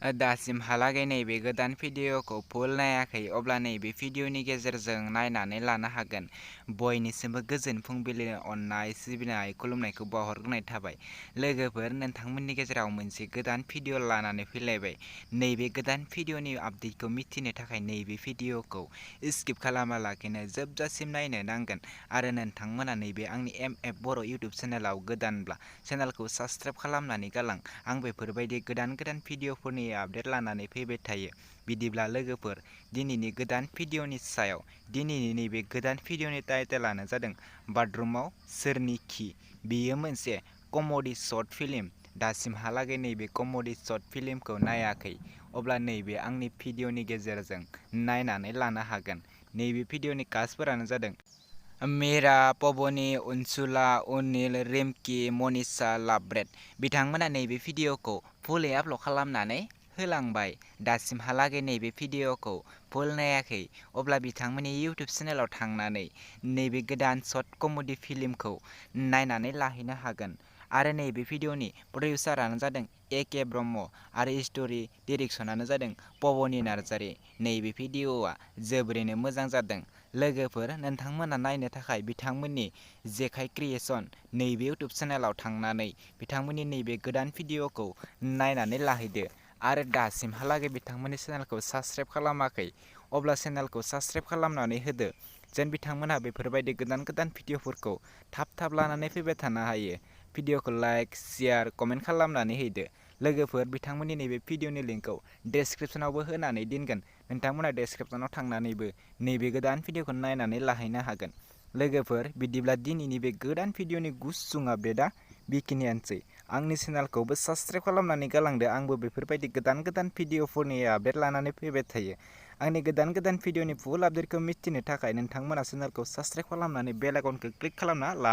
दासिमहालागै नैबे गोदान भिडिअखौ फुल नायाखै अब्ला नैबे भिडिअनि गेजेरजों नायनानै लानो हागोन। बयनिसिमबो गोजोन फुंबिलिनि अननाय सिबिनाय खुलुमनायखौ बावहरग्रोनाय थाबाय। लोगोफोर, नोंथांमोननि गेजेराव मोनसे गोदान भिडिअ लानानै फैलायबाय। नैबे गोदान भिडिअनि आपडेटखौ मिथिनो थाखाय नैबे भिडिअखौ स्किप खालामालाखिनो जोबजासिम नायनो नांगोन आरो नोंथांमोना नैबे आंनि बर' इउटुब चेनेलाव गोदानब्ला चेनेलखौ साबस्क्राइब खालामनानै गालां। आं बेफोरबायदि गोदान भिडिअफोरनि आपडेट लानानै फैबाय थायो। बिदिब्ला लोगोफोर, दिनैनि गोदान भिडिअनि सायाव दिनैनि नैबे गोदान भिडिअनि टाइटेलानो जादों बाथरुमाव सोरनि खि। बेयो मोनसे कमेडि शर्ट फिल्म। दासिमहालागै नैबे कमेडि शर्ट फिल्मखौ नायाखै अब्ला नैबे आंनि भिडिअनि गेजेरजों नायनानै लानो हागोन। नैबे भिडिअनि कास्टफोरानो जादों मीरा, पबनी, अनसुला, अनिल, रिम्की, मनीषा, लाभब्रेड। बिथांमोना नैबे भिडिअखौ फुलै आपल'ड खालामनानै होलांबाय। दासिमहालागै नैबे भिडिअखौ फुल नायाखै अब्ला बिथांमोननि इउटुब चेनेलाव थांनानै नैबे गोदान शर्ट कमेडि फिल्मखौ नायनानै लाहैनो हागोन। आरो नैबे भिडिअनि प्रडिउसारानो जादों के ब्रह्म आरो स्ट'रि डिरेक्सनानो जादों पबनी नार्जारी। नैबे भिडिअआ जोबोरैनो मोजां जादों। लोगोफोर, नोंथांमोना नायनो थाखाय बिथांमोननि जेखाय क्रिएशन नैबे इउटुब चेनेलाव थांनानै बिथांमोननि नैबे गोदान भिडिअखौ नायनानै लाहैदो आरो दासिमहालागै बिथांमोननि चेनेलखौ साबस्क्राइब खालामाखै अब्ला चेनेलखौ साबस्क्राइब खालामनानै होदो, जेन बिथांमोनहा बेफोरबायदि गोदान भिडिअफोरखौ थाब लानानै फैबाय थानो हायो। भिडिअखौ लाइक, शेयार, कमेन्ट खालामनानै होदो। लोगोफोर, बिथांमोननि नैबे भिडिअनि लिंकखौ डेस्क्रिप्शनावबो होनानै दोनगोन। नोंथांमोना डेस्क्रिप्शनाव थांनानैबो नैबे गोदान भिडिअखौ नायनानै लाहैनो हागोन। लोगोफोर, बिदिब्ला दिनैनि बे गोदान भिडिअनि गुसुं आपडेटआ बेखिनियानोसै। आंनि चेनेलखौबो साबस्क्राइब खालामनानै गालांदो। आंबो बेफोरबायदि गोदान भिडिअफोरनि आपडेट लानानै फैबाय थायो। आंनि गोदान भिडिअनि फुल आपडेटखौ मिथिनो थाखाय नोंथांमोना चेनेलखौ साबस्क्राइब खालामनानै बेल आइकनखौ क्लिक खालामना ला।